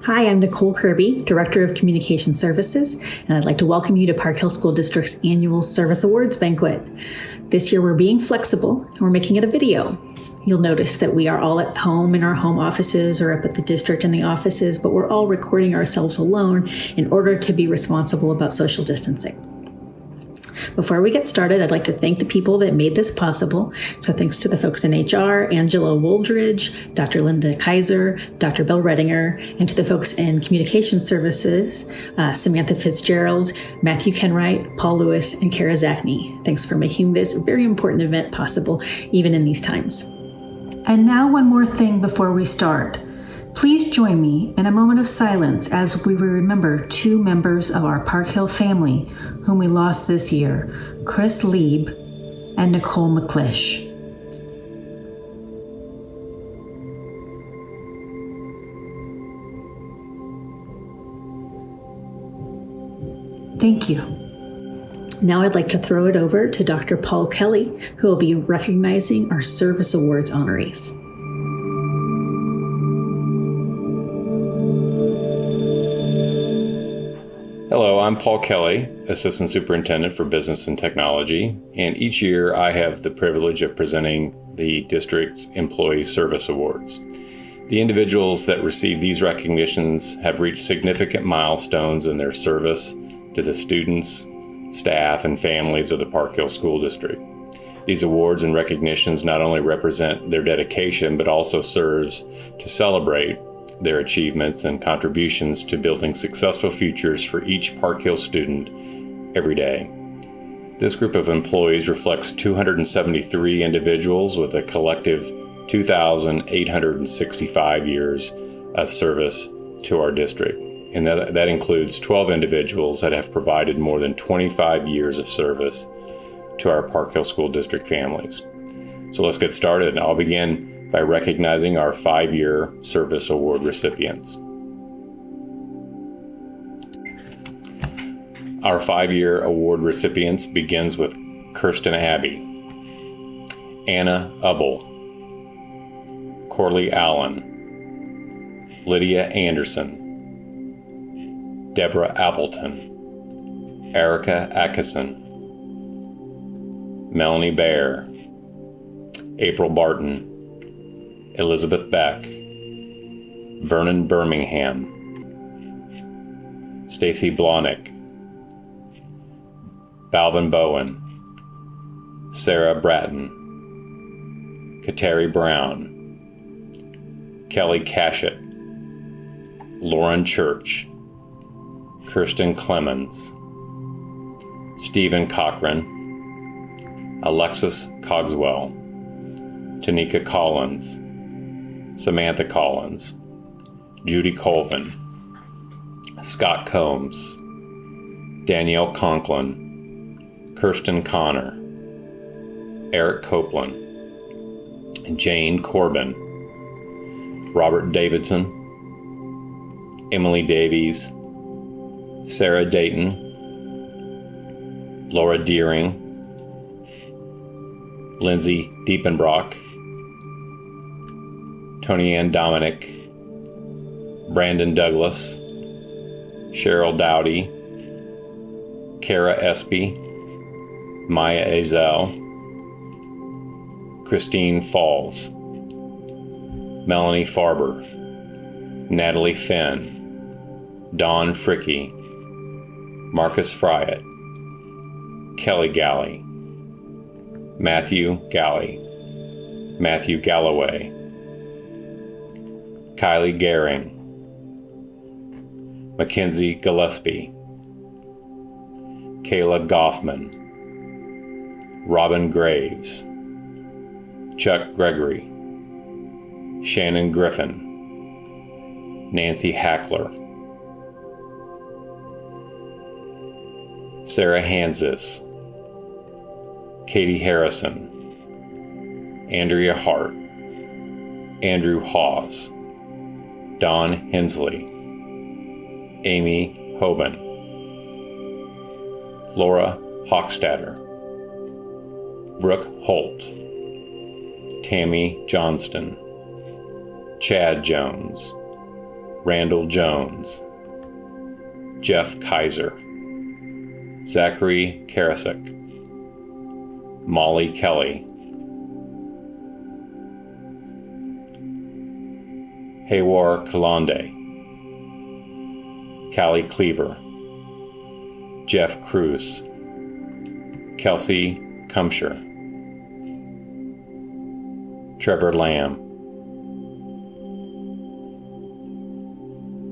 Hi, I'm Nicole Kirby, Director of Communication Services, and I'd like to welcome you to Park Hill School District's annual Service Awards Banquet. This year we're being flexible and we're making it a video. You'll notice that we are all at home in our home offices or up at the district in the offices, but we're all recording ourselves alone in order to be responsible about social distancing. Before we get started, I'd like to thank the people that made this possible. So thanks to the folks in HR, Angela Woldridge, Dr. Linda Kaiser, Dr. Bill Redinger, and to the folks in Communication Services, Samantha Fitzgerald, Matthew Kenwright, Paul Lewis, and Kara Zachney. Thanks for making this very important event possible, even in these times. And now one more thing before we start. Please join me in a moment of silence as we remember two members of our Park Hill family whom we lost this year, Chris Lieb and Nicole McClish. Thank you. Now I'd like to throw it over to Dr. Paul Kelly, who will be recognizing our Service Awards honorees. Hello, I'm Paul Kelly, Assistant Superintendent for Business and Technology, and each year I have the privilege of presenting the District Employee Service Awards. The individuals that receive these recognitions have reached significant milestones in their service to the students, staff, and families of the Park Hill School District. These awards and recognitions not only represent their dedication, but also serves to celebrate their achievements and contributions to building successful futures for each Park Hill student every day. This group of employees reflects 273 individuals with a collective 2,865 years of service to our district. And that includes 12 individuals that have provided more than 25 years of service to our Park Hill School District families. So let's get started. I'll begin by recognizing our 5-year Service Award recipients. Our 5-year award recipients begins with Kirsten Abbey, Anna Ubbel, Corley Allen, Lydia Anderson, Deborah Appleton, Erica Atkinson, Melanie Baer, April Barton, Elizabeth Beck, Vernon Birmingham, Stacy Blahnick, Balvin Bowen, Sarah Bratton, Kateri Brown, Kelly Cashett, Lauren Church, Kirsten Clemens, Stephen Cochran, Alexis Cogswell, Tanika Collins, Samantha Collins, Judy Colvin, Scott Combs, Danielle Conklin, Kirsten Connor, Eric Copeland, Jane Corbin, Robert Davidson, Emily Davies, Sarah Dayton, Laura Deering, Lindsay Diepenbrock, Tony Ann Dominic, Brandon Douglas, Cheryl Dowdy, Kara Espy, Maya Azel, Christine Falls, Melanie Farber, Natalie Finn, Dawn Fricky, Marcus Fryatt, Kelly Galley, Matthew Galley, Matthew Galloway, Kylie Gehring, Mackenzie Gillespie, Kayla Goffman, Robin Graves, Chuck Gregory, Shannon Griffin, Nancy Hackler, Sarah Hansis, Katie Harrison, Andrea Hart, Andrew Hawes, Don Hensley, Amy Hoban, Laura Hochstadter, Brooke Holt, Tammy Johnston, Chad Jones, Randall Jones, Jeff Kaiser, Zachary Karasik, Molly Kelly, Haywar Kalande, Callie Cleaver, Jeff Cruz, Kelsey Kumsher, Trevor Lamb,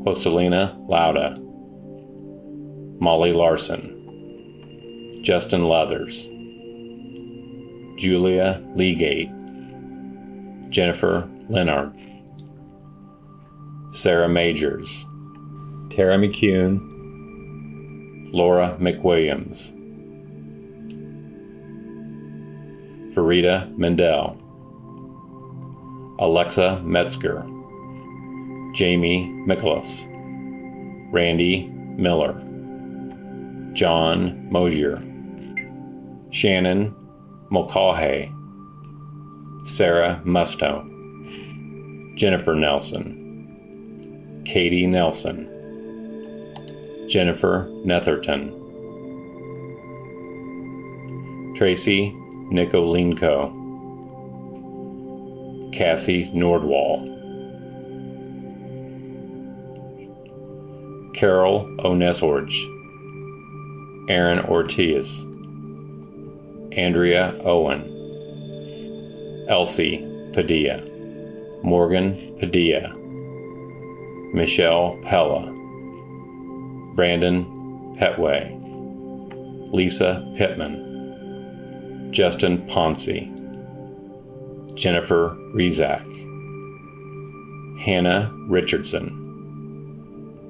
Joselina Lauda, Molly Larson, Justin Leathers, Julia Leagate, Jennifer Leonard, Sarah Majors, Tara McCune, Laura McWilliams, Farida Mendel, Alexa Metzger, Jamie Michaelis, Randy Miller, John Mosier, Shannon Mulcahy, Sarah Musto, Jennifer Nelson, Katie Nelson, Jennifer Netherton, Tracy Nikolenko, Cassie Nordwall, Carol Onesorge, Aaron Ortiz, Andrea Owen, Elsie Padilla, Morgan Padilla, Michelle Pella, Brandon Petway, Lisa Pittman, Justin Ponce, Jennifer Rezak, Hannah Richardson,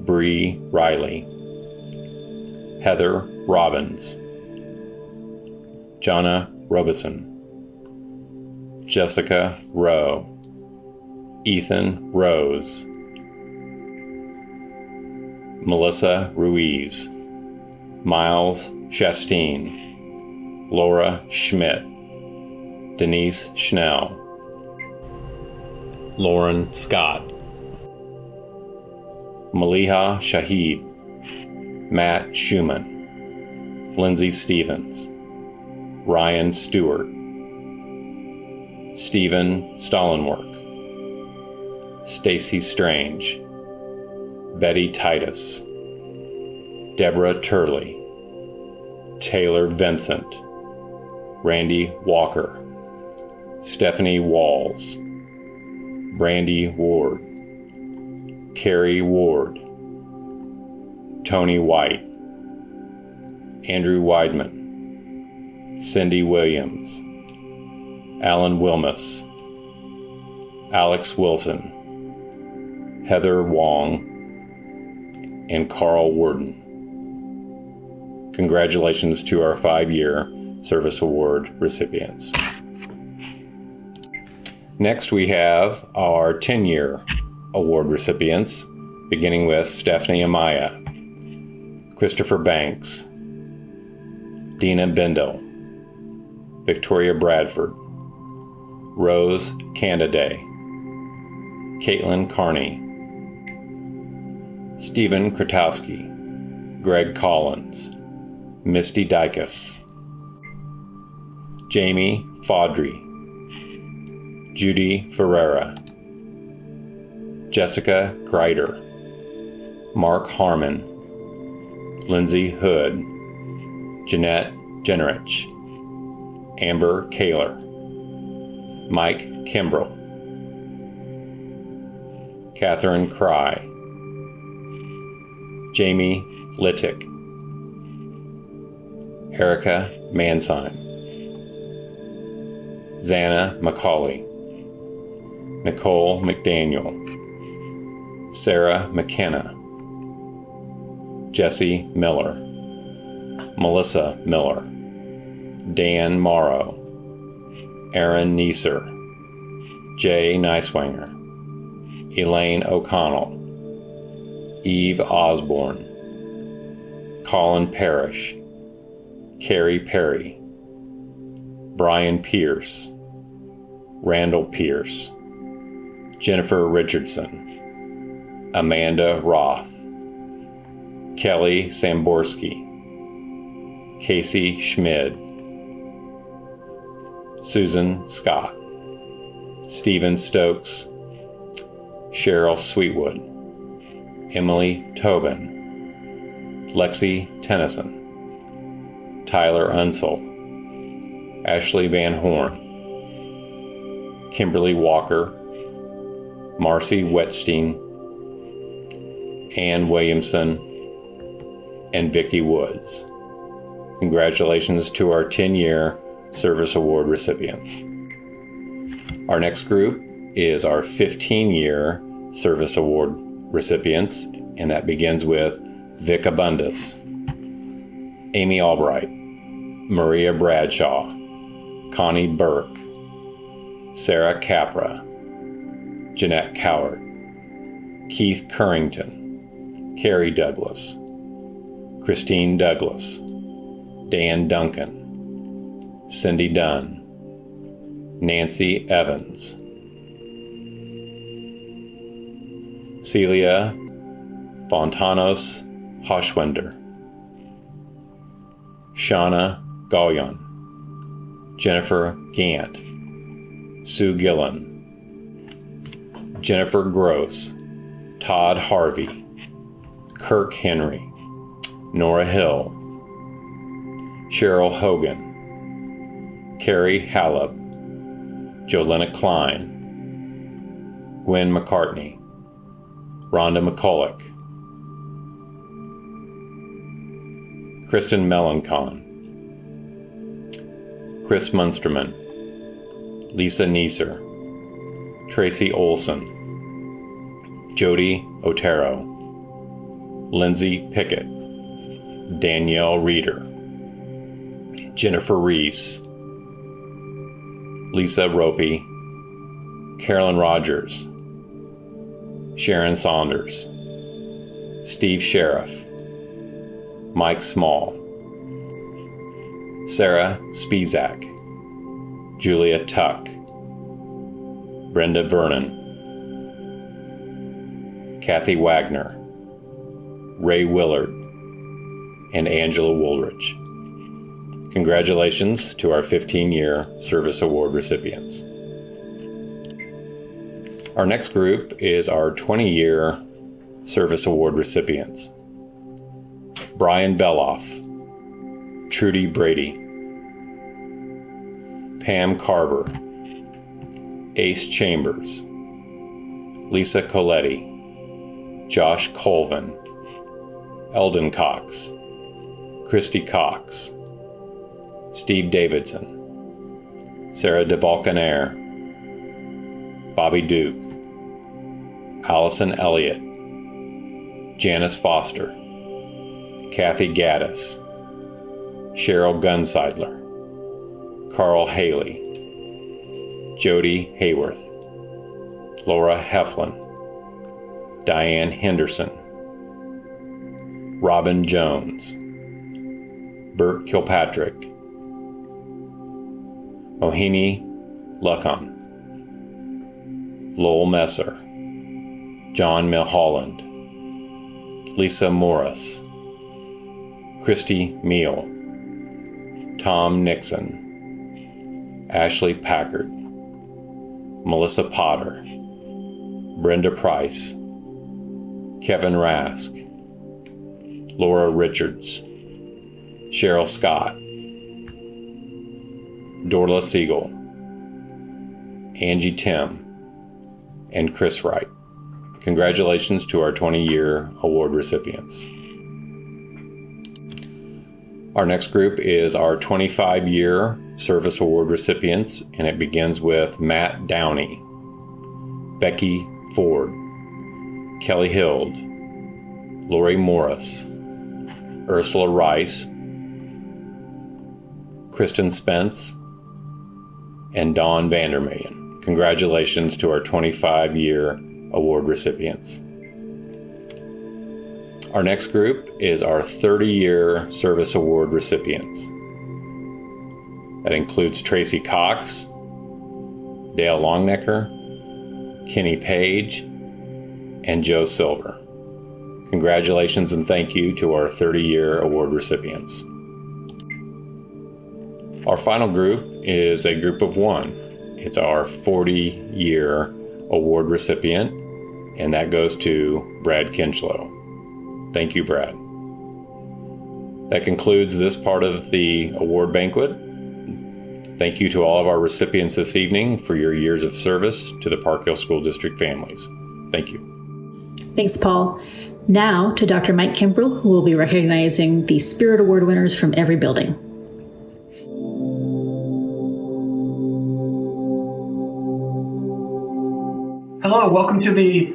Bree Riley, Heather Robbins, Jonna Robeson, Jessica Rowe, Ethan Rose, Melissa Ruiz, Miles Chasteen, Laura Schmidt, Denise Schnell, Lauren Scott, Maliha Shahib, Matt Schumann, Lindsay Stevens, Ryan Stewart, Stephen Stallenwork, Stacy Strange, Betty Titus, Deborah Turley, Taylor Vincent, Randy Walker, Stephanie Walls, Brandy Ward, Carrie Ward, Tony White, Andrew Weidman, Cindy Williams, Alan Wilmus, Alex Wilson, Heather Wong, and Carl Worden. Congratulations to our 5-year Service Award recipients. Next, we have our 10-year award recipients, beginning with Stephanie Amaya, Christopher Banks, Dina Bindle, Victoria Bradford, Rose Candaday, Caitlin Carney, Stephen Kratowski, Greg Collins, Misty Dykus, Jamie Faudry, Judy Ferreira, Jessica Greider, Mark Harmon, Lindsay Hood, Jeanette Generich, Amber Kaler, Mike Kimbrell, Catherine Cry, Jamie Littick, Erica Mansine, Xana McCauley, Nicole McDaniel, Sarah McKenna, Jesse Miller, Melissa Miller, Dan Morrow, Aaron Neeser, Jay Neiswanger, Elaine O'Connell, Eve Osborne, Colin Parrish, Carrie Perry, Brian Pierce, Randall Pierce, Jennifer Richardson, Amanda Roth, Kelly Samborski, Casey Schmid, Susan Scott, Stephen Stokes, Cheryl Sweetwood, Emily Tobin, Lexi Tennyson, Tyler Unsell, Ashley Van Horn, Kimberly Walker, Marcy Wetstein, Ann Williamson, and Vicki Woods. Congratulations to our 10-year Service Award recipients. Our next group is our 15-year Service Award recipients, and that begins with Vic Abundis, Amy Albright, Maria Bradshaw, Connie Burke, Sarah Capra, Jeanette Coward, Keith Currington, Carrie Douglas, Christine Douglas, Dan Duncan, Cindy Dunn, Nancy Evans, Celia Fontanos Hoshwender, Shauna Gallion, Jennifer Gant, Sue Gillen, Jennifer Gross, Todd Harvey, Kirk Henry, Nora Hill, Cheryl Hogan, Carrie Hallop, Jolena Klein, Gwen McCartney, Rhonda McCulloch, Kristen Melancon, Chris Munsterman, Lisa Neeser, Tracy Olson, Jody Otero, Lindsay Pickett, Danielle Reeder, Jennifer Reese, Lisa Ropey, Carolyn Rogers, Sharon Saunders, Steve Sheriff, Mike Small, Sarah Spizak, Julia Tuck, Brenda Vernon, Kathy Wagner, Ray Willard, and Angela Woolridge. Congratulations to our 15-year Service Award recipients. Our next group is our 20-year Service Award recipients. Brian Beloff, Trudy Brady, Pam Carver, Ace Chambers, Lisa Coletti, Josh Colvin, Eldon Cox, Christy Cox, Steve Davidson, Sarah DeValcanaire, Bobby Duke, Allison Elliott, Janice Foster, Kathy Gaddis, Cheryl Gunseidler, Carl Haley, Jody Hayworth, Laura Heflin, Diane Henderson, Robin Jones, Bert Kilpatrick, Mohini Luckham, Lowell Messer, John Milholland, Lisa Morris, Christy Meal, Tom Nixon, Ashley Packard, Melissa Potter, Brenda Price, Kevin Rask, Laura Richards, Cheryl Scott, Dorla Siegel, Angie Tim, and Chris Wright. Congratulations to our 20-year award recipients. Our next group is our 25-year Service Award recipients, and it begins with Matt Downey, Becky Ford, Kelly Hild, Lori Morris, Ursula Rice, Kristen Spence, and Dawn Vandermillion. Congratulations to our 25-year award recipients. Our next group is our 30-year Service Award recipients. That includes Tracy Cox, Dale Longnecker, Kenny Page, and Joe Silver. Congratulations and thank you to our 30-year award recipients. Our final group is a group of one. It's our 40-year award recipient, and that goes to Brad Kinchlow. Thank you, Brad. That concludes this part of the award banquet. Thank you to all of our recipients this evening for your years of service to the Park Hill School District families. Thank you. Thanks, Paul. Now to Dr. Mike Kimbrell, who will be recognizing the Spirit Award winners from every building. Hello, welcome to the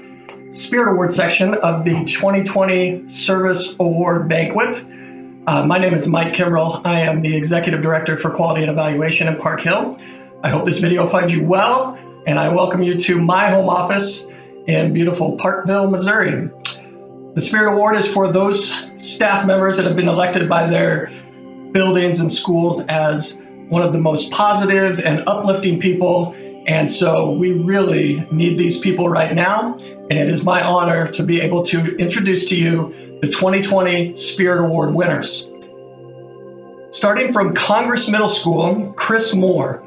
Spirit Award section of the 2020 Service Award Banquet. My name is Mike Kimbrell. I am the Executive Director for Quality and Evaluation in Park Hill. I hope this video finds you well, and I welcome you to my home office in beautiful Parkville, Missouri. The Spirit Award is for those staff members that have been elected by their buildings and schools as one of the most positive and uplifting people. And so we really need these people right now. And it is my honor to be able to introduce to you the 2020 Spirit Award winners. Starting from Congress Middle School, Chris Moore.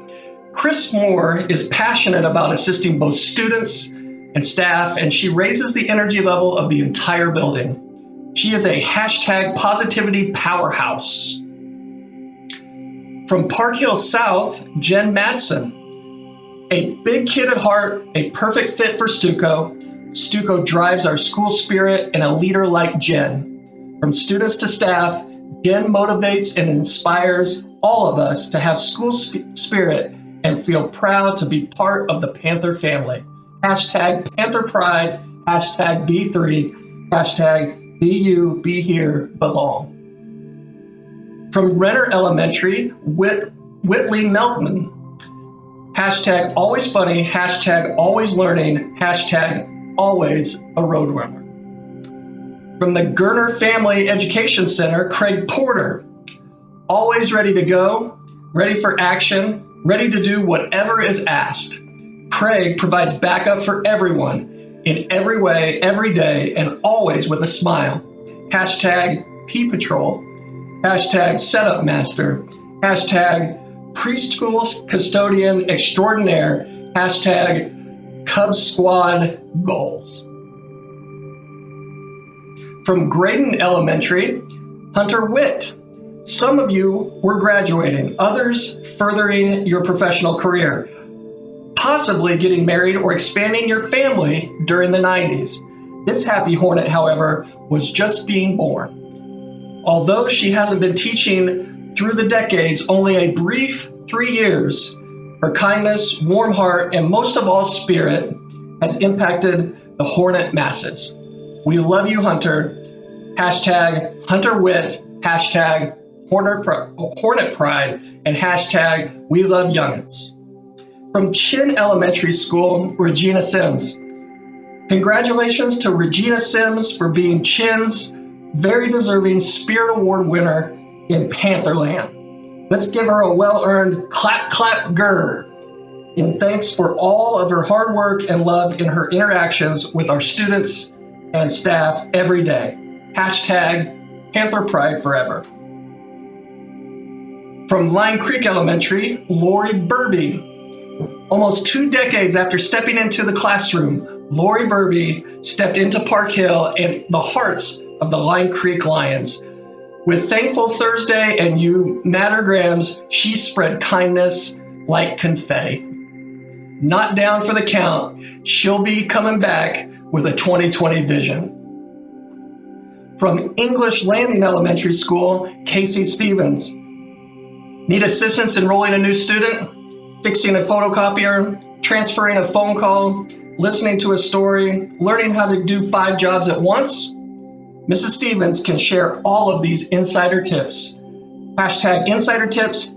Chris Moore is passionate about assisting both students and staff, and she raises the energy level of the entire building. She is a #positivity powerhouse. From Park Hill South, Jen Madsen. A big kid at heart, a perfect fit for Stuco. Stuco drives our school spirit and a leader like Jen. From students to staff, Jen motivates and inspires all of us to have school spirit and feel proud to be part of the Panther family. #Panther Pride, #B3, #Be You, Be Here, Belong. From Renner Elementary, Whitley Meltman. #always funny, #always learning, #always a roadrunner. From the Gerner Family Education Center, Craig Porter. Always ready to go, ready for action, ready to do whatever is asked. Craig provides backup for everyone, in every way, every day, and always with a smile. #P Patrol, #Setup Master, Preschool Custodian Extraordinaire, #Cub Squad Goals. From Graydon Elementary, Hunter Witt. Some of you were graduating, others furthering your professional career, possibly getting married or expanding your family during the 90s. This happy hornet, however, was just being born. Although she hasn't been teaching through the decades, only a brief 3 years, her kindness, warm heart, and most of all spirit has impacted the Hornet masses. We love you, Hunter. #Hunter Witt, #Hornet Pride, and #We Love Youngins. From Chin Elementary School, Regina Sims. Congratulations to Regina Sims for being Chin's very deserving Spirit Award winner in Pantherland. Let's give her a well-earned clap, clap, grr, in thanks for all of her hard work and love in her interactions with our students and staff every day. #Panther Pride Forever. From Line Creek Elementary, Laurie Birdie. Almost 2 decades after stepping into the classroom, Laurie Birdie stepped into Park Hill and the hearts of the Line Creek Lions. With Thankful Thursday and You Mattergrams, she spread kindness like confetti. Not down for the count, she'll be coming back with a 2020 vision. From English Landing Elementary School, Casey Stevens. Need assistance enrolling a new student? Fixing a photocopier? Transferring a phone call? Listening to a story? Learning how to do 5 jobs at once? Mrs. Stevens can share all of these insider tips. #insider tips,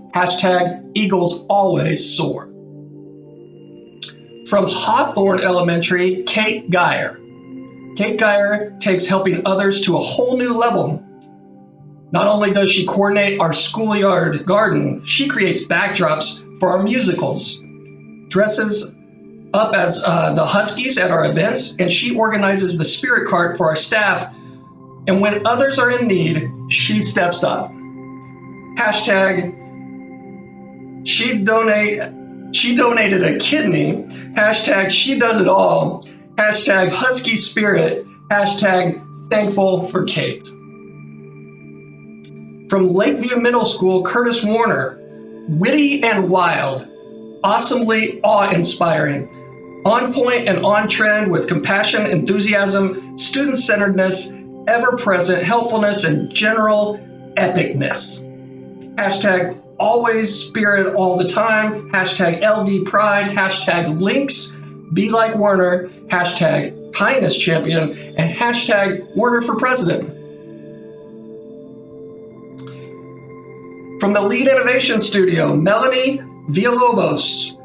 #Eagles always soar. From Hawthorne Elementary, Kate Geyer. Kate Geyer takes helping others to a whole new level. Not only does she coordinate our schoolyard garden, she creates backdrops for our musicals, dresses up as the Huskies at our events, and she organizes the spirit cart for our staff. And when others are in need, she steps up. Hashtag, she donated a kidney. Hashtag, she does it all. Hashtag, Husky spirit. Hashtag, thankful for Kate. From Lakeview Middle School, Curtis Warner. Witty and wild. Awesomely awe-inspiring. On point and on trend with compassion, enthusiasm, student-centeredness, ever-present helpfulness, and general epicness. Hashtag always spirit all the time. Hashtag LV pride. Hashtag links be like Werner. Hashtag kindness champion. And hashtag Werner for president. From the Lead Innovation Studio, Melanie Villalobos.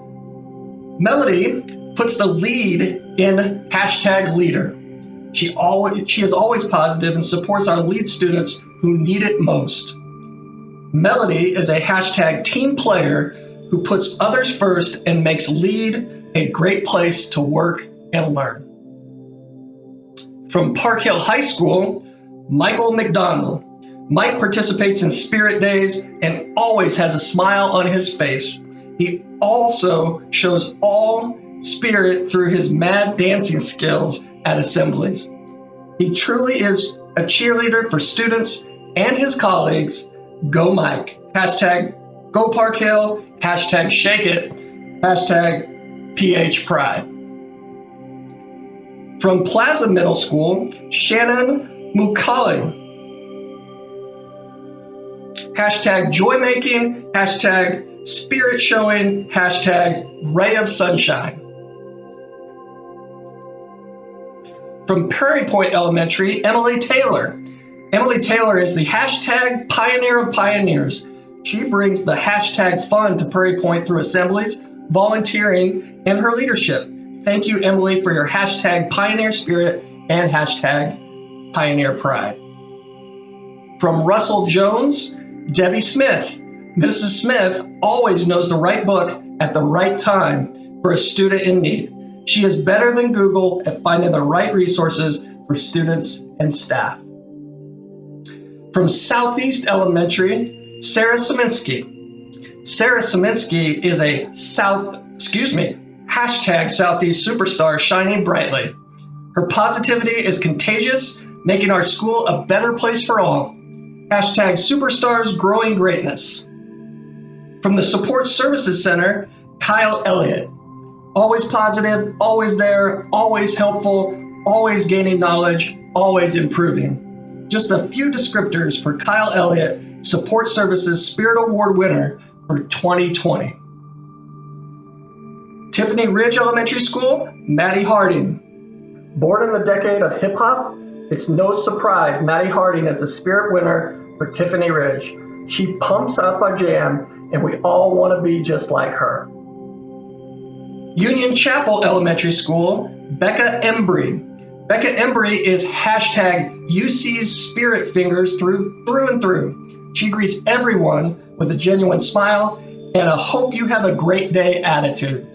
Melody puts the lead in hashtag leader. She is always positive and supports our lead students who need it most. Melody is a hashtag team player who puts others first and makes Lead a great place to work and learn. From Park Hill High School, Michael McDonald. Mike participates in Spirit Days and always has a smile on his face. He also shows all spirit through his mad dancing skills at assemblies. He truly is a cheerleader for students and his colleagues. Go Mike. Hashtag Go Park Hill. Hashtag Shake It. Hashtag PH Pride. From Plaza Middle School, Shannon Mukali. Hashtag joy making. Hashtag spirit showing. Hashtag ray of sunshine. From Prairie Point Elementary, Emily Taylor. Emily Taylor is the hashtag pioneer of pioneers. She brings the hashtag fun to Prairie Point through assemblies, volunteering, and her leadership. Thank you, Emily, for your hashtag pioneer spirit and hashtag pioneer pride. From Russell Jones, Debbie Smith. Mrs. Smith always knows the right book at the right time for a student in need. She is better than Google at finding the right resources for students and staff. From Southeast Elementary, Sarah Sieminski. Sarah Sieminski is a hashtag Southeast superstar shining brightly. Her positivity is contagious, making our school a better place for all. Hashtag superstars growing greatness. From the Support Services Center, Kyle Elliott. Always positive, always there, always helpful, always gaining knowledge, always improving. Just a few descriptors for Kyle Elliott, Support Services Spirit Award winner for 2020. Tiffany Ridge Elementary School, Maddy Hardin. Born in the decade of hip hop, it's no surprise Maddy Hardin is the spirit winner for Tiffany Ridge. She pumps up our jam, and we all want to be just like her. Union Chapel Elementary School, Becca Embry. Becca Embry is hashtag UC's spirit fingers through and through. She greets everyone with a genuine smile and a hope you have a great day attitude.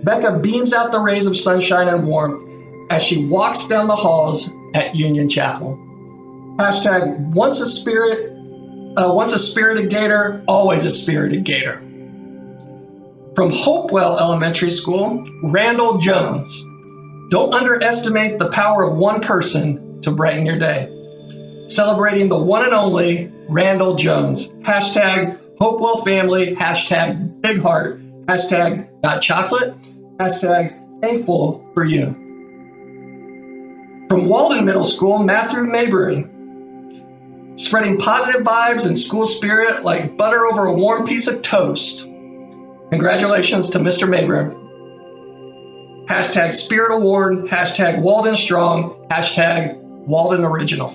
Becca beams out the rays of sunshine and warmth as she walks down the halls at Union Chapel. Hashtag once a spirited Gator, always a spirited Gator. From Hopewell Elementary School, Randall Jones. Don't underestimate the power of one person to brighten your day. Celebrating the one and only Randall Jones. Hashtag Hopewell family. Hashtag big heart. Hashtag not chocolate. Hashtag thankful for you. From Walden Middle School, Matthew Maybrick. Spreading positive vibes and school spirit like butter over a warm piece of toast. Congratulations to Mr. Maybrick. Hashtag Spirit Award, hashtag Walden Strong, hashtag Walden Original.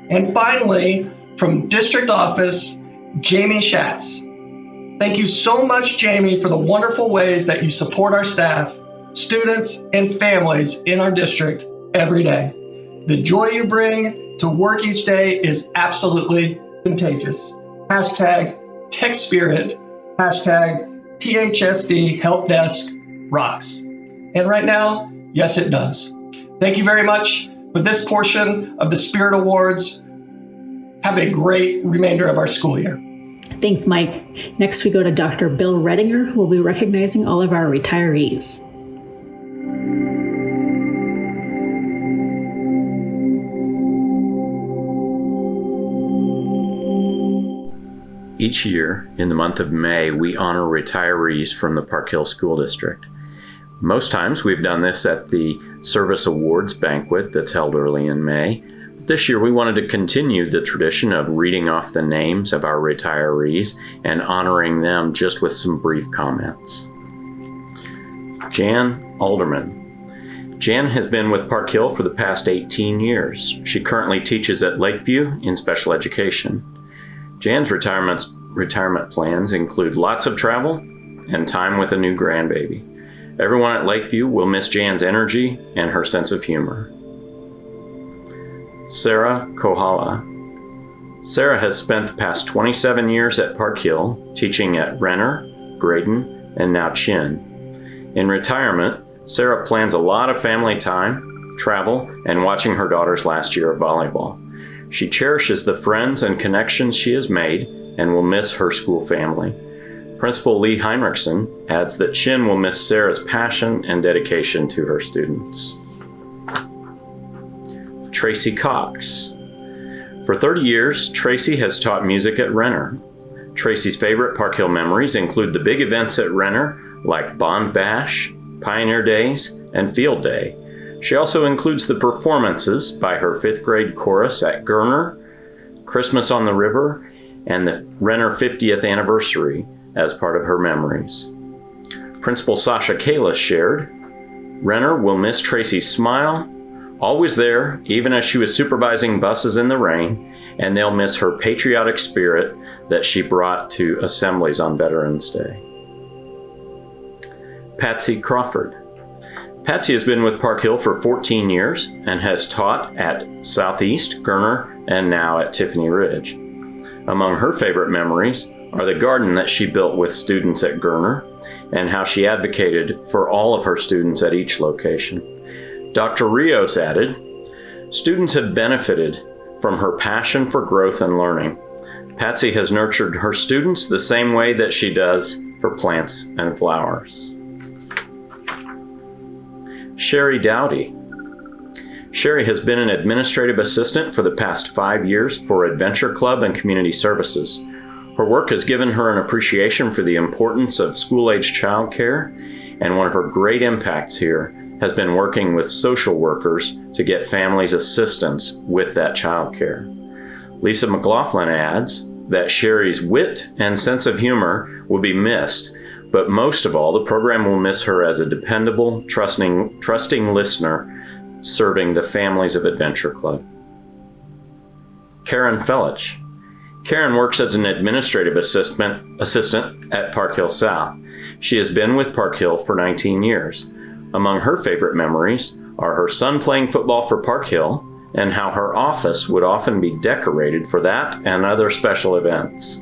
And finally, from District Office, Jamie Schatz. Thank you so much, Jamie, for the wonderful ways that you support our staff, students, and families in our district every day. The joy you bring to work each day is absolutely contagious. Hashtag Tech Spirit, hashtag PHSD Help Desk, rocks. And right now, yes, it does. Thank you very much for this portion of the Spirit Awards. Have a great remainder of our school year. Thanks, Mike. Next, we go to Dr. Bill Redeker, who will be recognizing all of our retirees. Each year, in the month of May, we honor retirees from the Park Hill School District. Most times we've done this at the Service Awards Banquet that's held early in May. But this year we wanted to continue the tradition of reading off the names of our retirees and honoring them just with some brief comments. Jan Aldermen. Jan has been with Park Hill for the past 18 years. She currently teaches at Lakeview in special education. Jan's retirement plans include lots of travel and time with a new grandbaby. Everyone at Lakeview will miss Jan's energy and her sense of humor. Sarah Kohala. Sarah has spent the past 27 years at Park Hill, teaching at Renner, Graydon, and now Chin. In retirement, Sarah plans a lot of family time, travel, and watching her daughter's last year of volleyball. She cherishes the friends and connections she has made and will miss her school family. Principal Lee Heinrichsen adds that Chin will miss Sarah's passion and dedication to her students. Tracy Cox. For 30 years, Tracy has taught music at Renner. Tracy's favorite Park Hill memories include the big events at Renner like Bond Bash, Pioneer Days, and Field Day. She also includes the performances by her 5th grade chorus at Gerner, Christmas on the River, and the Renner 50th anniversary as part of her memories. Principal Sasha Kalis shared, Renner will miss Tracy's smile, always there, even as she was supervising buses in the rain, and they'll miss her patriotic spirit that she brought to assemblies on Veterans Day. Patsy Crawford. Patsy has been with Park Hill for 14 years and has taught at Southeast, Gerner, and now at Tiffany Ridge. Among her favorite memories are the garden that she built with students at Gerner and how she advocated for all of her students at each location. Dr. Rios added, students have benefited from her passion for growth and learning. Patsy has nurtured her students the same way that she does for plants and flowers. Sherry Dowdy. Sherry has been an administrative assistant for the past 5 years for Adventure Club and Community Services. Her work has given her an appreciation for the importance of school-age childcare, and one of her great impacts here has been working with social workers to get families assistance with that childcare. Lisa McLaughlin adds that Sherry's wit and sense of humor will be missed, but most of all, the program will miss her as a dependable, trusting listener serving the families of Adventure Club. Karen Felish. Karen works as an administrative assistant at Park Hill South. She has been with Park Hill for 19 years. Among her favorite memories are her son playing football for Park Hill and how her office would often be decorated for that and other special events.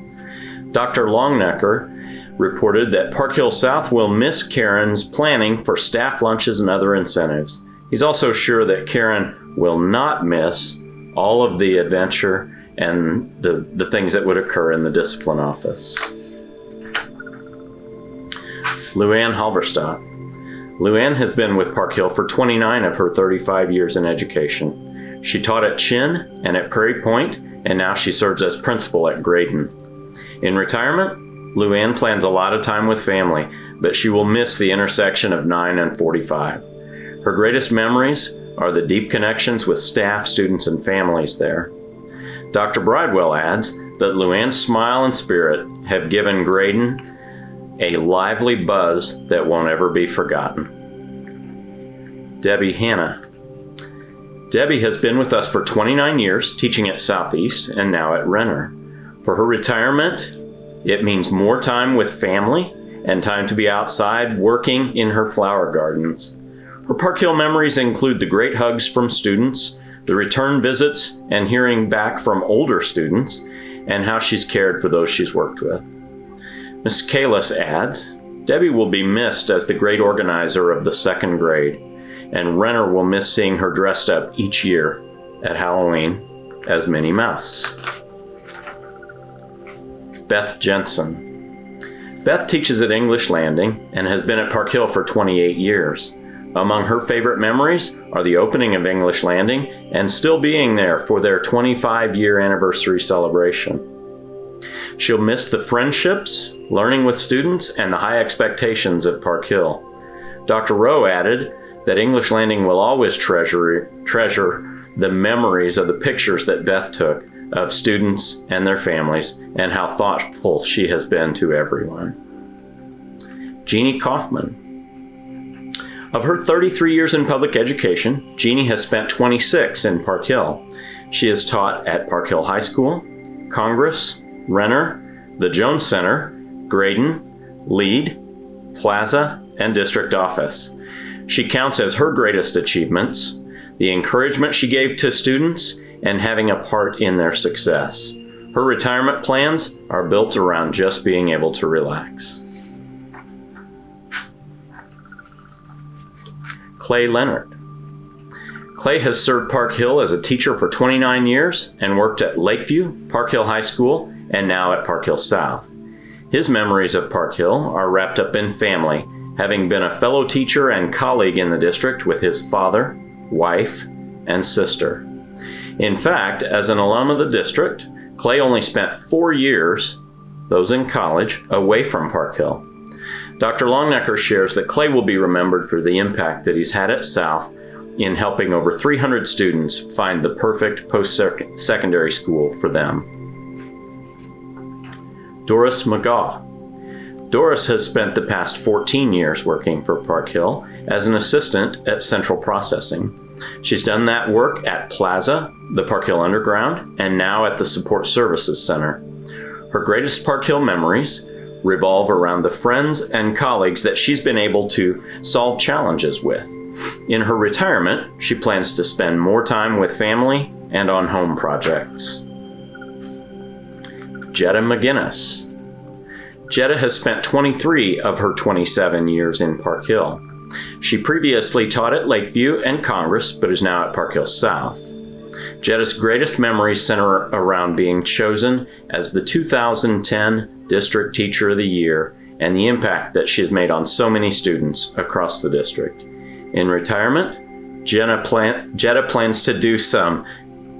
Dr. Longnecker reported that Park Hill South will miss Karen's planning for staff lunches and other incentives. He's also sure that Karen will not miss all of the adventure and the things that would occur in the discipline office. Luanne Halberstadt. Luanne has been with Park Hill for 29 of her 35 years in education. She taught at Chin and at Prairie Point, and now she serves as principal at Graydon. In retirement, Luanne plans a lot of time with family, but she will miss the intersection of 9 and 45. Her greatest memories are the deep connections with staff, students, and families there. Dr. Bridewell adds that Luanne's smile and spirit have given Graydon a lively buzz that won't ever be forgotten. Debbie Hanna. Debbie has been with us for 29 years, teaching at Southeast and now at Renner. For her retirement, it means more time with family and time to be outside working in her flower gardens. Her Park Hill memories include the great hugs from students, the return visits and hearing back from older students, and how she's cared for those she's worked with. Ms. Kalis adds, Debbie will be missed as the great organizer of the second grade, and Renner will miss seeing her dressed up each year at Halloween as Minnie Mouse. Beth Jensen. Beth teaches at English Landing and has been at Park Hill for 28 years. Among her favorite memories are the opening of English Landing and still being there for their 25-year anniversary celebration. She'll miss the friendships, learning with students, and the high expectations at Park Hill. Dr. Rowe added that English Landing will always treasure the memories of the pictures that Beth took of students and their families and how thoughtful she has been to everyone. Jeannie Coffman. Of her 33 years in public education, Jeannie has spent 26 in Park Hill. She has taught at Park Hill High School, Congress, Renner, the Jones Center, Graydon, Lead, Plaza, and District Office. She counts as her greatest achievements the encouragement she gave to students and having a part in their success. Her retirement plans are built around just being able to relax. Clay Leonard. Clay has served Park Hill as a teacher for 29 years and worked at Lakeview, Park Hill High School, and now at Park Hill South. His memories of Park Hill are wrapped up in family, having been a fellow teacher and colleague in the district with his father, wife, and sister. In fact, as an alum of the district, Clay only spent 4 years, those in college, away from Park Hill. Dr. Longnecker shares that Clay will be remembered for the impact that he's had at South in helping over 300 students find the perfect post-secondary school for them. Doris McGough. Doris has spent the past 14 years working for Park Hill as an assistant at Central Processing. She's done that work at Plaza, the Park Hill Underground, and now at the Support Services Center. Her greatest Park Hill memories revolve around the friends and colleagues that she's been able to solve challenges with. In her retirement, she plans to spend more time with family and on home projects. Jetta McGinnis. Jetta has spent 23 of her 27 years in Park Hill. She previously taught at Lakeview and Congress, but is now at Park Hill South. Jetta's greatest memories center around being chosen as the 2010 District Teacher of the Year and the impact that she has made on so many students across the district. In retirement, Jetta plans to do some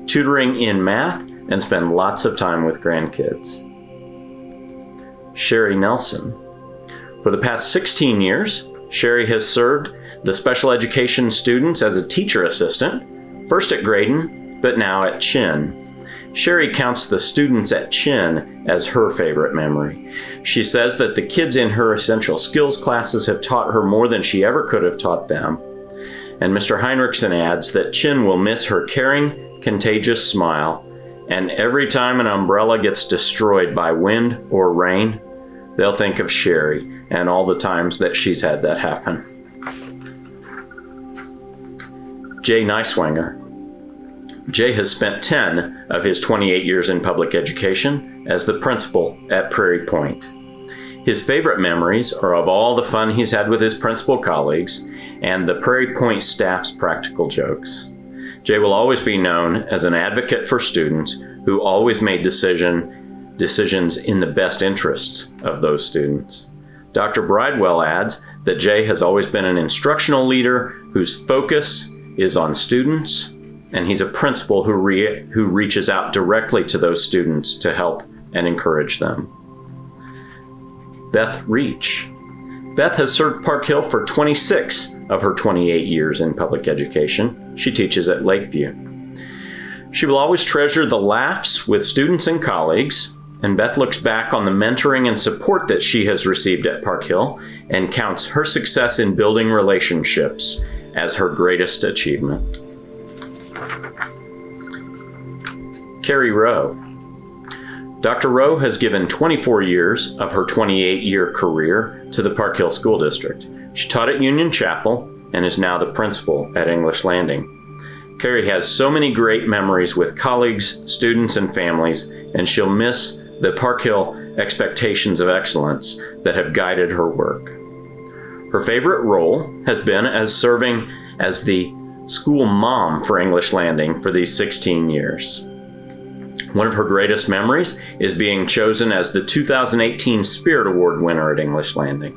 tutoring in math and spend lots of time with grandkids. Sherry Nelson. For the past 16 years, Sherry has served the special education students as a teacher assistant, first at Graydon, but now at Chin. Sherry counts the students at Chin as her favorite memory. She says that the kids in her essential skills classes have taught her more than she ever could have taught them. And Mr. Heinrichsen adds that Chin will miss her caring, contagious smile, and every time an umbrella gets destroyed by wind or rain, they'll think of Sherry and all the times that she's had that happen. Jay Neiswanger. Jay has spent 10 of his 28 years in public education as the principal at Prairie Point. His favorite memories are of all the fun he's had with his principal colleagues and the Prairie Point staff's practical jokes. Jay will always be known as an advocate for students who always made decisions in the best interests of those students. Dr. Bridewell adds that Jay has always been an instructional leader whose focus is on students, and he's a principal who reaches out directly to those students to help and encourage them. Beth Reach. Beth has served Park Hill for 26 of her 28 years in public education. She teaches at Lakeview. She will always treasure the laughs with students and colleagues, and Beth looks back on the mentoring and support that she has received at Park Hill and counts her success in building relationships as her greatest achievement. Carrie Rowe. Dr. Rowe has given 24 years of her 28-year career to the Park Hill School District. She taught at Union Chapel and is now the principal at English Landing. Carrie has so many great memories with colleagues, students, and families, and she'll miss the Park Hill expectations of excellence that have guided her work. Her favorite role has been as serving as the school mom for English Landing for these 16 years. One of her greatest memories is being chosen as the 2018 Spirit Award winner at English Landing.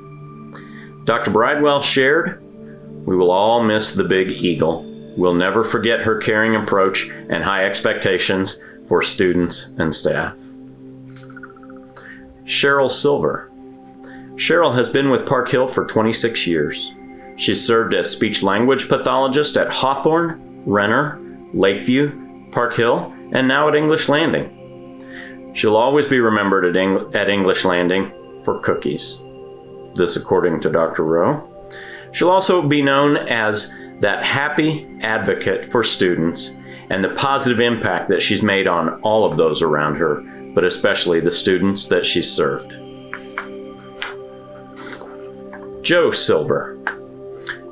Dr. Bridewell shared, "We will all miss the Big Eagle. We'll never forget her caring approach and high expectations for students and staff." Cheryl Silver. Cheryl has been with Park Hill for 26 years. She's served as speech-language pathologist at Hawthorne, Renner, Lakeview, Park Hill, and now at English Landing. She'll always be remembered at English Landing for cookies. This according to Dr. Rowe. She'll also be known as that happy advocate for students and the positive impact that she's made on all of those around her, but especially the students that she's served. Joe Silver.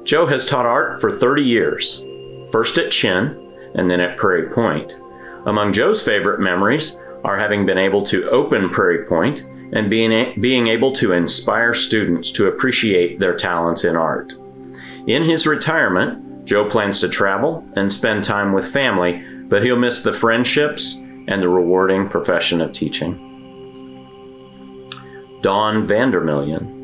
Joe has taught art for 30 years, first at Chin and then at Prairie Point. Among Joe's favorite memories are having been able to open Prairie Point and being able to inspire students to appreciate their talents in art. In his retirement, Joe plans to travel and spend time with family, but he'll miss the friendships and the rewarding profession of teaching. Dawn Vandermillion.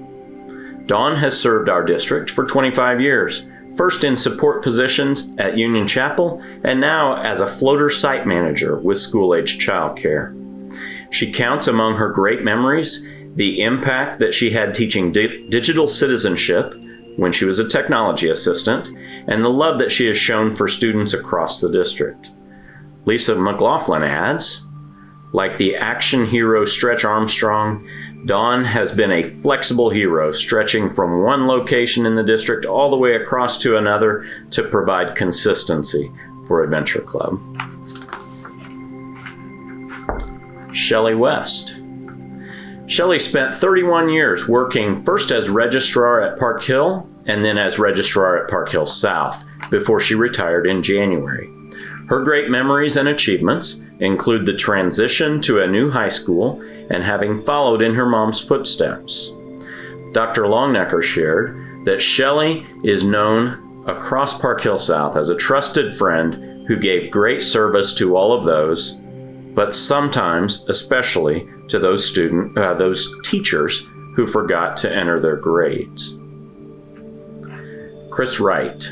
Dawn has served our district for 25 years, first in support positions at Union Chapel and now as a floater site manager with school-aged childcare. She counts among her great memories the impact that she had teaching digital citizenship when she was a technology assistant and the love that she has shown for students across the district. Lisa McLaughlin adds, like the action hero Stretch Armstrong, Dawn has been a flexible hero, stretching from one location in the district all the way across to another to provide consistency for Adventure Club. Shelly West. Shelly spent 31 years working first as registrar at Park Hill and then as registrar at Park Hill South before she retired in January. Her great memories and achievements include the transition to a new high school and having followed in her mom's footsteps. Dr. Longnecker shared that Shelly is known across Park Hill South as a trusted friend who gave great service to all of those, but sometimes especially to those teachers who forgot to enter their grades. Chris Wright.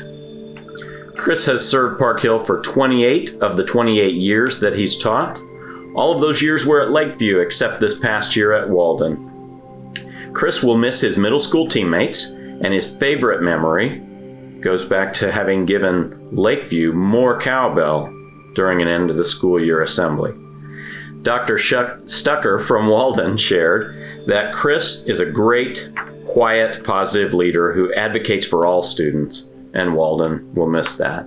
Chris has served Park Hill for 28 of the 28 years that he's taught. All of those years were at Lakeview, except this past year at Walden. Chris will miss his middle school teammates, and his favorite memory goes back to having given Lakeview more cowbell during an end of the school year assembly. Dr. Stucker from Walden shared that Chris is a great, quiet, positive leader who advocates for all students, and Walden will miss that.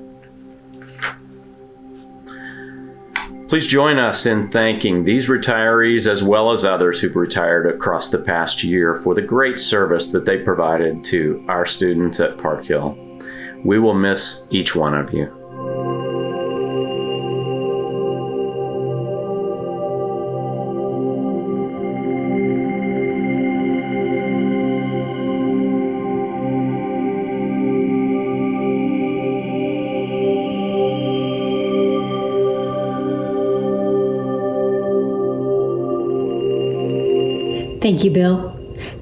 Please join us in thanking these retirees as well as others who've retired across the past year for the great service that they provided to our students at Park Hill. We will miss each one of you. Thank you, Bill.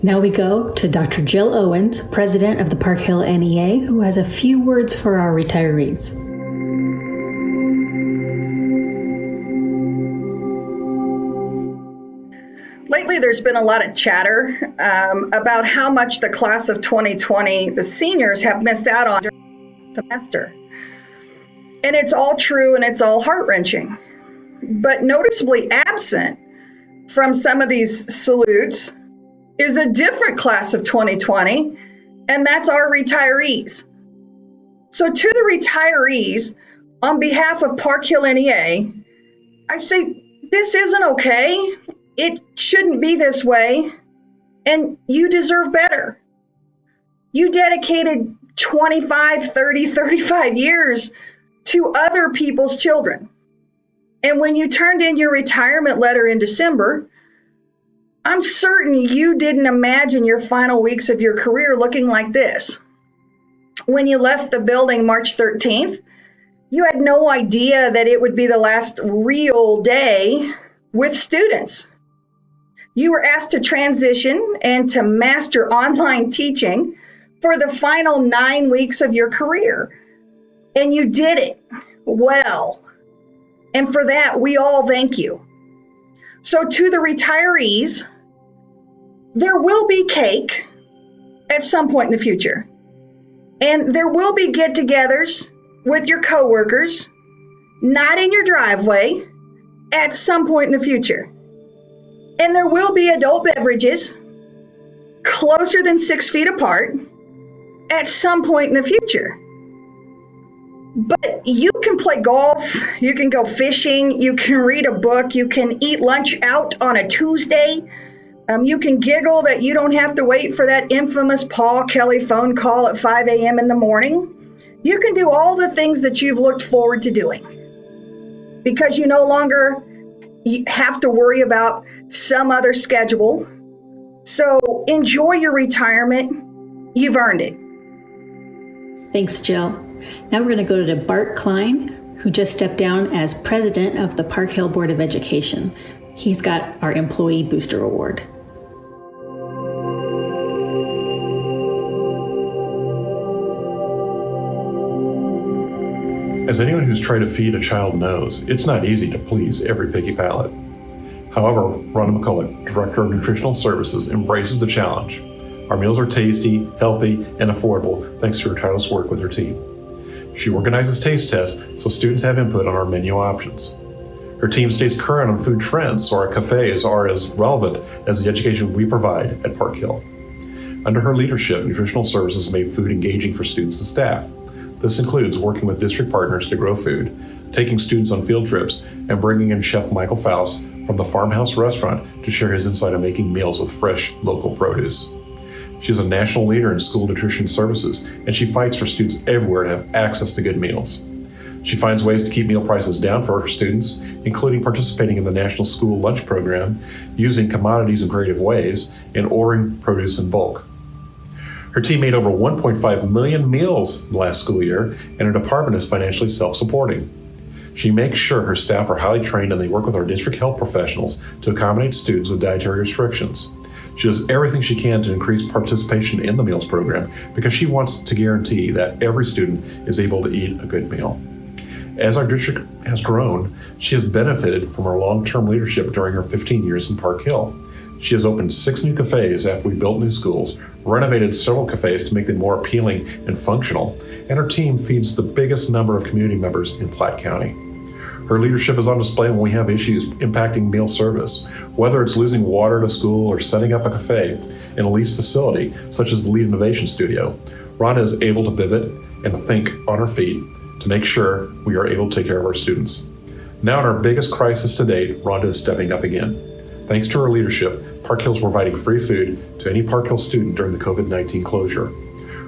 Now we go to Dr. Jill Owens, president of the Park Hill NEA, who has a few words for our retirees. Lately, there's been a lot of chatter about how much the class of 2020, the seniors, have missed out on during the semester. And it's all true and it's all heart-wrenching. But noticeably absent from some of these salutes is a different class of 2020, and that's our retirees. So to the retirees, on behalf of Park Hill NEA, I say, this isn't okay. It shouldn't be this way, and you deserve better. You dedicated 25, 30, 35 years to other people's children. And when you turned in your retirement letter in December, I'm certain you didn't imagine your final weeks of your career looking like this. When you left the building March 13th, you had no idea that it would be the last real day with students. You were asked to transition and to master online teaching for the final 9 weeks of your career. And you did it well. And for that, we all thank you. So to the retirees, there will be cake at some point in the future. And there will be get-togethers with your coworkers, not in your driveway, at some point in the future. And there will be adult beverages closer than 6 feet apart at some point in the future. But you can play golf, you can go fishing, you can read a book, you can eat lunch out on a Tuesday. You can giggle that you don't have to wait for that infamous Paul Kelly phone call at 5 a.m. in the morning. You can do all the things that you've looked forward to doing because you no longer have to worry about some other schedule. So enjoy your retirement. You've earned it. Thanks, Jill. Now we're going to go to Bart Klein, who just stepped down as president of the Park Hill Board of Education. He's got our Employee Booster Award. As anyone who's tried to feed a child knows, it's not easy to please every picky palate. However, Rhonda McCulloch, Director of Nutritional Services, embraces the challenge. Our meals are tasty, healthy, and affordable thanks to her tireless work with her team. She organizes taste tests so students have input on our menu options. Her team stays current on food trends so our cafes are as relevant as the education we provide at Park Hill. Under her leadership, Nutritional Services made food engaging for students and staff. This includes working with district partners to grow food, taking students on field trips, and bringing in Chef Michael Faust from the Farmhouse Restaurant to share his insight on making meals with fresh, local produce. She is a national leader in school nutrition services, and she fights for students everywhere to have access to good meals. She finds ways to keep meal prices down for her students, including participating in the National School Lunch Program, using commodities in creative ways, and ordering produce in bulk. Her team made over 1.5 million meals last school year, and her department is financially self-supporting. She makes sure her staff are highly trained and they work with our district health professionals to accommodate students with dietary restrictions. She does everything she can to increase participation in the meals program because she wants to guarantee that every student is able to eat a good meal. As our district has grown, she has benefited from her long-term leadership during her 15 years in Park Hill. She has opened 6 new cafes after we built new schools, renovated several cafes to make them more appealing and functional, and her team feeds the biggest number of community members in Platte County. Her leadership is on display when we have issues impacting meal service, whether it's losing water to school or setting up a cafe in a leased facility, such as the Lead Innovation Studio. Rhonda is able to pivot and think on her feet to make sure we are able to take care of our students. Now in our biggest crisis to date, Rhonda is stepping up again. Thanks to her leadership, Park Hill is providing free food to any Park Hill student during the COVID-19 closure.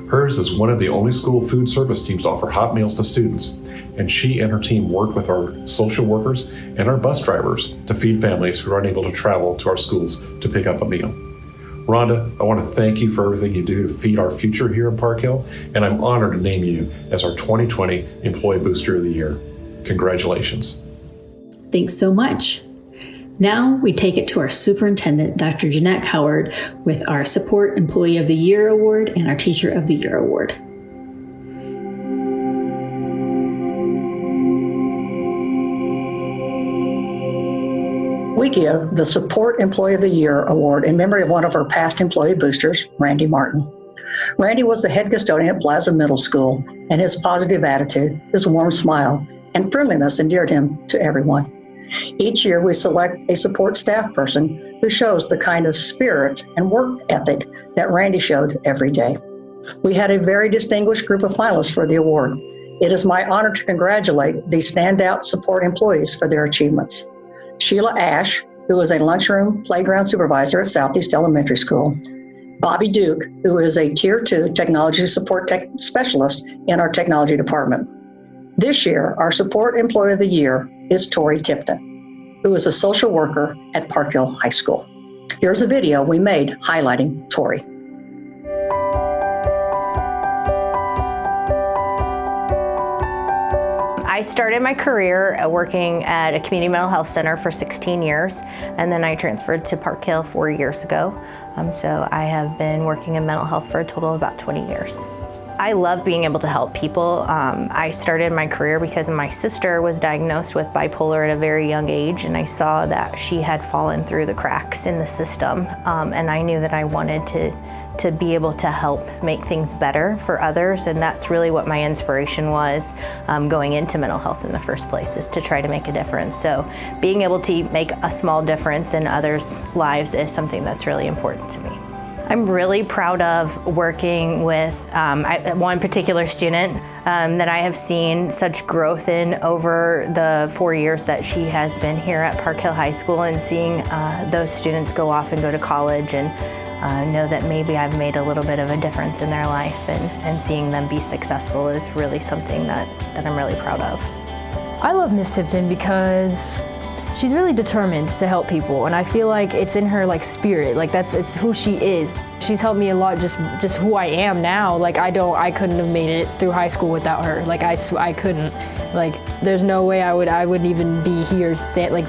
Hers is one of the only school food service teams to offer hot meals to students, and she and her team work with our social workers and our bus drivers to feed families who are unable to travel to our schools to pick up a meal. Rhonda, I want to thank you for everything you do to feed our future here in Park Hill, and I'm honored to name you as our 2020 Employee Booster of the Year. Congratulations. Thanks so much. Now we take it to our superintendent, Dr. Jeanette Howard, with our Support Employee of the Year Award and our Teacher of the Year Award. We give the Support Employee of the Year Award in memory of one of our past employee boosters, Randy Martin. Randy was the head custodian at Plaza Middle School, and his positive attitude, his warm smile, and friendliness endeared him to everyone. Each year, we select a support staff person who shows the kind of spirit and work ethic that Randy showed every day. We had a very distinguished group of finalists for the award. It is my honor to congratulate these standout support employees for their achievements. Sheila Ash, who is a lunchroom playground supervisor at Southeast Elementary School. Bobby Duke, who is a Tier 2 technology support specialist in our technology department. This year, our Support Employee of the Year is Tori Tipton, who is a social worker at Park Hill High School. Here's a video we made highlighting Tori. I started my career working at a community mental health center for 16 years, and then I transferred to Park Hill 4 years ago. So I have been working in mental health for a total of about 20 years. I love being able to help people. I started my career because my sister was diagnosed with bipolar at a very young age, and I saw that she had fallen through the cracks in the system, and I knew that I wanted to be able to help make things better for others, and that's really what my inspiration was going into mental health in the first place, is to try to make a difference. So being able to make a small difference in others' lives is something that's really important to me. I'm really proud of working with one particular student that I have seen such growth in over the 4 years that she has been here at Park Hill High School, and seeing those students go off and go to college and know that maybe I've made a little bit of a difference in their life, and seeing them be successful is really something that I'm really proud of. I love Miss Tipton because she's really determined to help people, and I feel like it's in her spirit. It's who she is. She's helped me a lot, just who I am now. I couldn't have made it through high school without her. I couldn't. There's no way I wouldn't even be here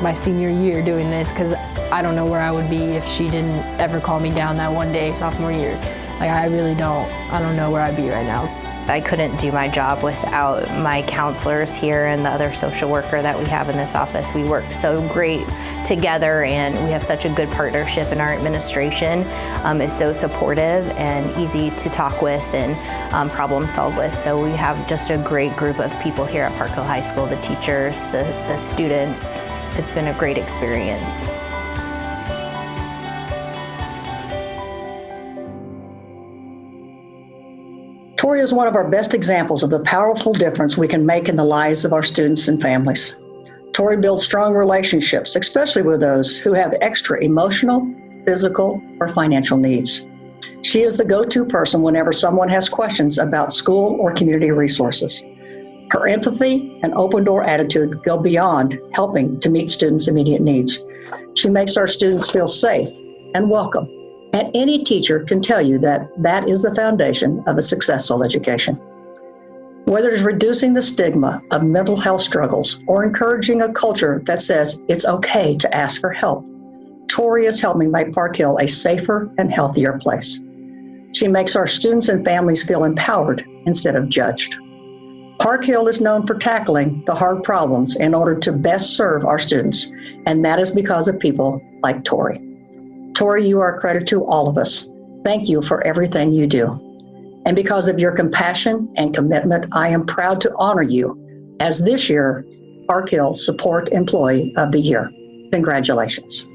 my senior year doing this, because I don't know where I would be if she didn't ever call me down that one day sophomore year. I really don't. I don't know where I'd be right now. I couldn't do my job without my counselors here and the other social worker that we have in this office. We work so great together, and we have such a good partnership, and our administration is so supportive and easy to talk with and problem solve with. So we have just a great group of people here at Park Hill High School, the teachers, the students. It's been a great experience. Tori is one of our best examples of the powerful difference we can make in the lives of our students and families. Tori builds strong relationships, especially with those who have extra emotional, physical, or financial needs. She is the go-to person whenever someone has questions about school or community resources. Her empathy and open-door attitude go beyond helping to meet students' immediate needs. She makes our students feel safe and welcome. And any teacher can tell you that that is the foundation of a successful education. Whether it's reducing the stigma of mental health struggles or encouraging a culture that says it's okay to ask for help, Tori is helping make Park Hill a safer and healthier place. She makes our students and families feel empowered instead of judged. Park Hill is known for tackling the hard problems in order to best serve our students, and that is because of people like Tori. Tori, you are a credit to all of us. Thank you for everything you do. And because of your compassion and commitment, I am proud to honor you as this year Park Hill Support Employee of the Year. Congratulations.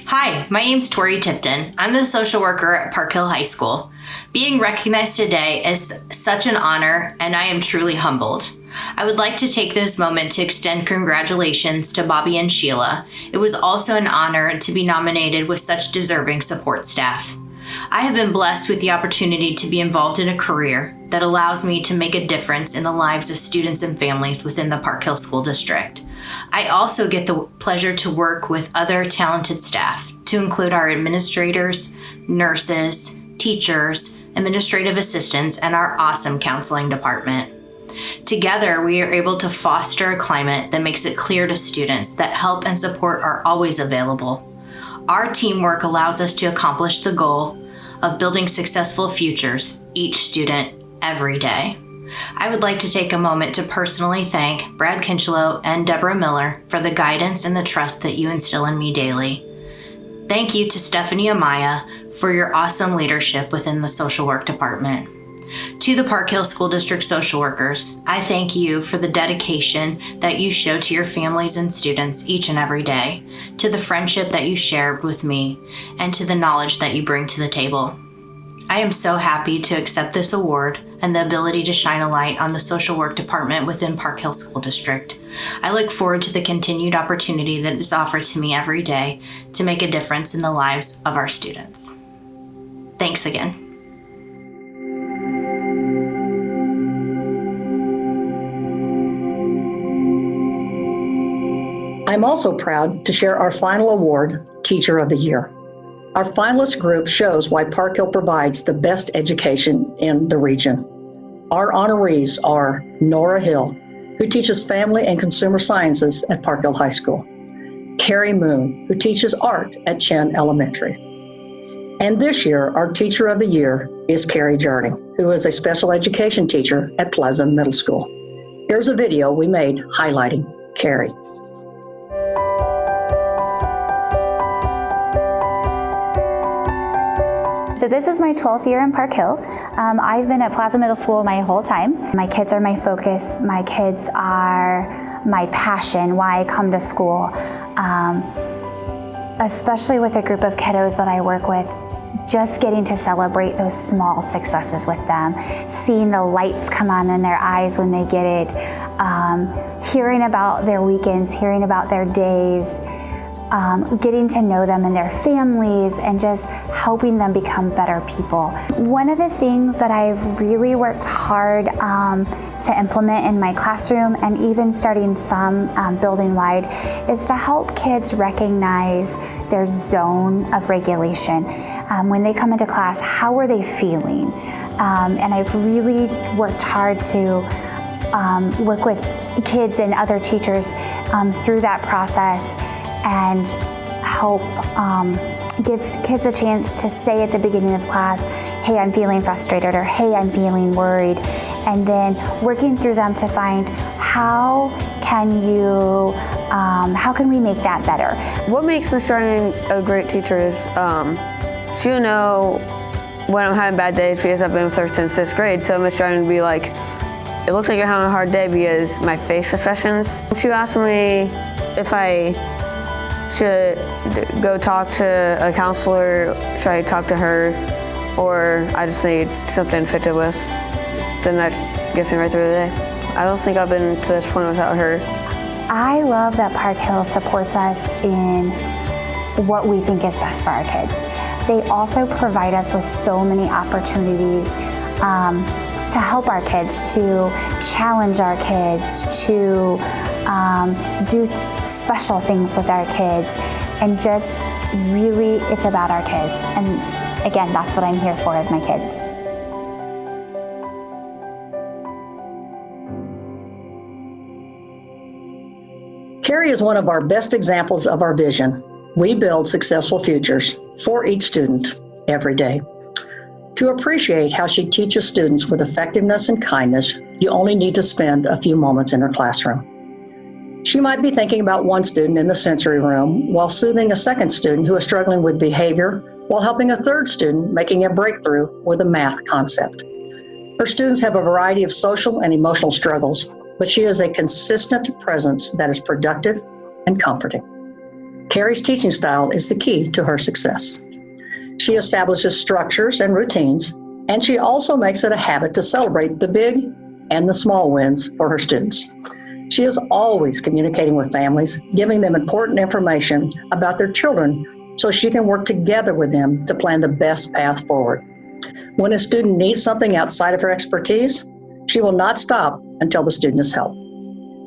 Hi, my name's Tori Tipton. I'm the social worker at Park Hill High School. Being recognized today is such an honor, and I am truly humbled. I would like to take this moment to extend congratulations to Bobby and Sheila. It was also an honor to be nominated with such deserving support staff. I have been blessed with the opportunity to be involved in a career that allows me to make a difference in the lives of students and families within the Park Hill School District. I also get the pleasure to work with other talented staff, to include our administrators, nurses, teachers, administrative assistants, and our awesome counseling department. Together, we are able to foster a climate that makes it clear to students that help and support are always available. Our teamwork allows us to accomplish the goal of building successful futures, each student, every day. I would like to take a moment to personally thank Brad Kinchlow and Deborah Miller for the guidance and the trust that you instill in me daily. Thank you to Stephanie Amaya for your awesome leadership within the social work department. To the Park Hill School District social workers, I thank you for the dedication that you show to your families and students each and every day, to the friendship that you shared with me, and to the knowledge that you bring to the table. I am so happy to accept this award and the ability to shine a light on the social work department within Park Hill School District. I look forward to the continued opportunity that is offered to me every day to make a difference in the lives of our students. Thanks again. I'm also proud to share our final award Teacher of the Year. Our finalist group shows why Park Hill provides the best education in the region. Our honorees are Nora Hill, who teaches family and consumer sciences at Park Hill High School; Carrie Moon, who teaches art at Chen Elementary. And this year, our Teacher of the Year is Carrie Jarding, who is a special education teacher at Plaza Middle School. Here's a video we made highlighting Carrie. So this is my 12th year in Park Hill. I've been at Plaza Middle School my whole time. My kids are my focus. My kids are my passion, why I come to school. Especially with a group of kiddos that I work with, just getting to celebrate those small successes with them, seeing the lights come on in their eyes when they get it, hearing about their weekends, hearing about their days, getting to know them and their families, and just helping them become better people. One of the things that I've really worked hard to implement in my classroom, and even starting some building-wide, is to help kids recognize their zone of regulation. When they come into class, how are they feeling? And I've really worked hard to work with kids and other teachers through that process, and help give kids a chance to say at the beginning of class, hey, I'm feeling frustrated, or hey, I'm feeling worried. And then working through them to find how can we make that better? What makes Miss Jarding a great teacher is she'll know when I'm having bad days, because I've been with her since 6th grade. So Miss Jarding would be like, it looks like you're having a hard day because my face expressions. She asked me if I should go talk to a counselor, should I talk to her, or I just need something to fit it with. Then that gets me right through the day. I don't think I've been to this point without her. I love that Park Hill supports us in what we think is best for our kids. They also provide us with so many opportunities to help our kids, to challenge our kids, to do special things with our kids, and just really, it's about our kids. And again, that's what I'm here for, is my kids. Carrie is one of our best examples of our vision. We build successful futures for each student every day. To appreciate how she teaches students with effectiveness and kindness, you only need to spend a few moments in her classroom. She might be thinking about one student in the sensory room while soothing a second student who is struggling with behavior, while helping a third student making a breakthrough with a math concept. Her students have a variety of social and emotional struggles, but she is a consistent presence that is productive and comforting. Carrie's teaching style is the key to her success. She establishes structures and routines, and she also makes it a habit to celebrate the big and the small wins for her students. She is always communicating with families, giving them important information about their children so she can work together with them to plan the best path forward. When a student needs something outside of her expertise, she will not stop until the student is helped.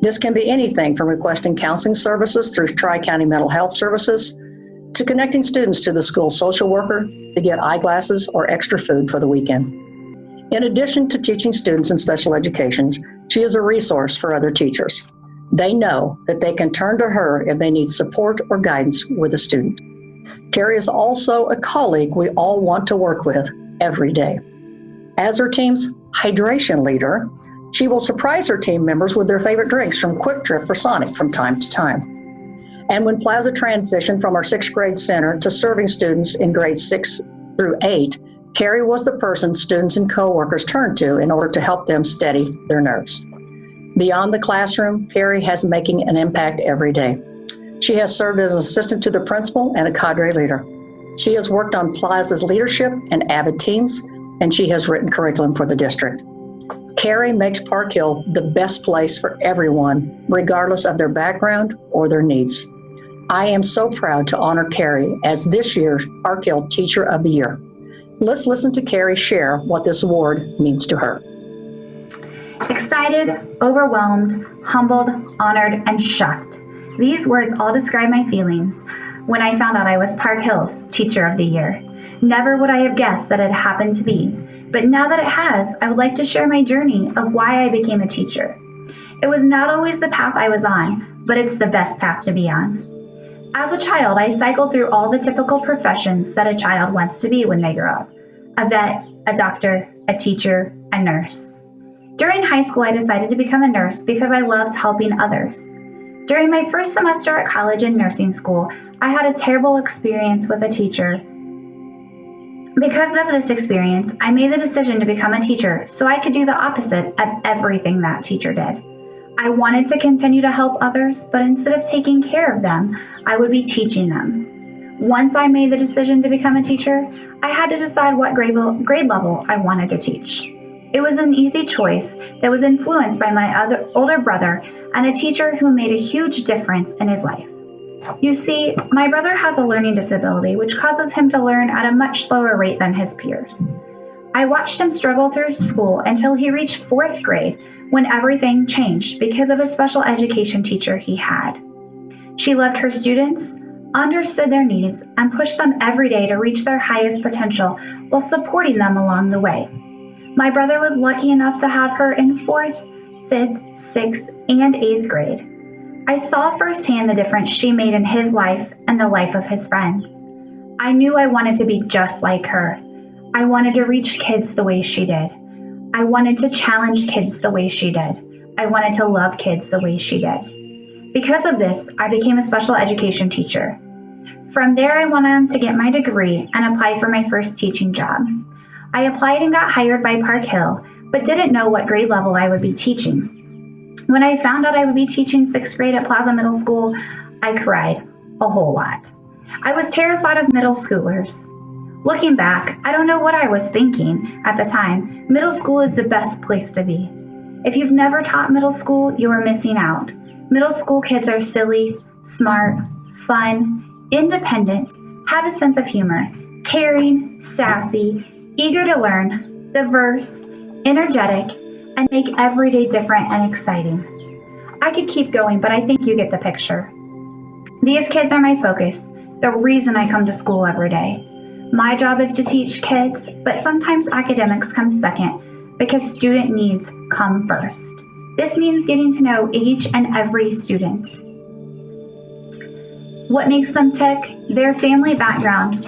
This can be anything from requesting counseling services through Tri-County Mental Health Services to connecting students to the school social worker to get eyeglasses or extra food for the weekend. In addition to teaching students in special education, she is a resource for other teachers. They know that they can turn to her if they need support or guidance with a student. Carrie is also a colleague we all want to work with every day. As her team's hydration leader, she will surprise her team members with their favorite drinks from Quick Trip or Sonic from time to time. And when Plaza transitioned from our 6th grade center to serving students in grades 6 through 8, Carrie was the person students and coworkers turned to in order to help them steady their nerves. Beyond the classroom, Carrie has making an impact every day. She has served as an assistant to the principal and a cadre leader. She has worked on Plaza's leadership and AVID teams, and she has written curriculum for the district. Carrie makes Park Hill the best place for everyone, regardless of their background or their needs. I am so proud to honor Carrie as this year's Park Hill Teacher of the Year. Let's listen to Carrie share what this award means to her. Excited, overwhelmed, humbled, honored, and shocked. These words all describe my feelings. when I found out I was Park Hill's Teacher of the Year. Never would I have guessed that it happened to be, but now that it has, I would like to share my journey of why I became a teacher. It was not always the path I was on, but it's the best path to be on. As a child, I cycled through all the typical professions that a child wants to be when they grow up: a vet, a doctor, a teacher, a nurse. During high school, I decided to become a nurse because I loved helping others. During my first semester at college and nursing school, I had a terrible experience with a teacher. Because of this experience, I made the decision to become a teacher so I could do the opposite of everything that teacher did. I wanted to continue to help others, but instead of taking care of them, I would be teaching them. Once I made the decision to become a teacher, I had to decide what grade level I wanted to teach. It was an easy choice that was influenced by my older brother and a teacher who made a huge difference in his life. You see, my brother has a learning disability which causes him to learn at a much slower rate than his peers. I watched him struggle through school until he reached 4th grade when everything changed because of a special education teacher he had. She loved her students, understood their needs, and pushed them every day to reach their highest potential while supporting them along the way. My brother was lucky enough to have her in 4th, 5th, 6th, and 8th grade. I saw firsthand the difference she made in his life and the life of his friends. I knew I wanted to be just like her. I wanted to reach kids the way she did. I wanted to challenge kids the way she did. I wanted to love kids the way she did. Because of this, I became a special education teacher. From there, I went on to get my degree and apply for my first teaching job. I applied and got hired by Park Hill, but didn't know what grade level I would be teaching. When I found out I would be teaching 6th grade at Plaza Middle School, I cried a whole lot. I was terrified of middle schoolers. Looking back, I don't know what I was thinking at the time. Middle school is the best place to be. If you've never taught middle school, you are missing out. Middle school kids are silly, smart, fun, independent, have a sense of humor, caring, sassy, eager to learn, diverse, energetic, and make every day different and exciting. I could keep going, but I think you get the picture. These kids are my focus, the reason I come to school every day. My job is to teach kids, but sometimes academics come second because student needs come first. This means getting to know each and every student. What makes them tick, their family background,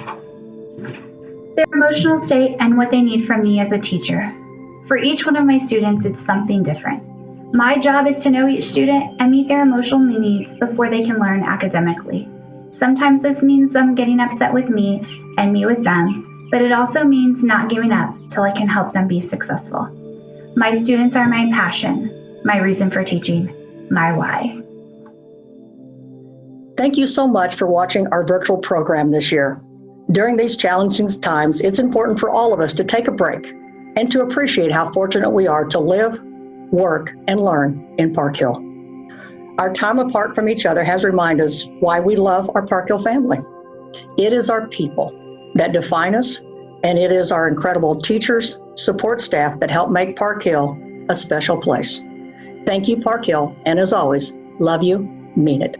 their emotional state, and what they need from me as a teacher. For each one of my students, it's something different. My job is to know each student and meet their emotional needs before they can learn academically. Sometimes this means them getting upset with me and me with them, but it also means not giving up till I can help them be successful. My students are my passion, my reason for teaching, my why. Thank you so much for watching our virtual program this year. During these challenging times, it's important for all of us to take a break and to appreciate how fortunate we are to live, work, and learn in Park Hill. Our time apart from each other has reminded us why we love our Park Hill family. It is our people that define us, and it is our incredible teachers, support staff that help make Park Hill a special place. Thank you, Park Hill, and as always, love you, mean it.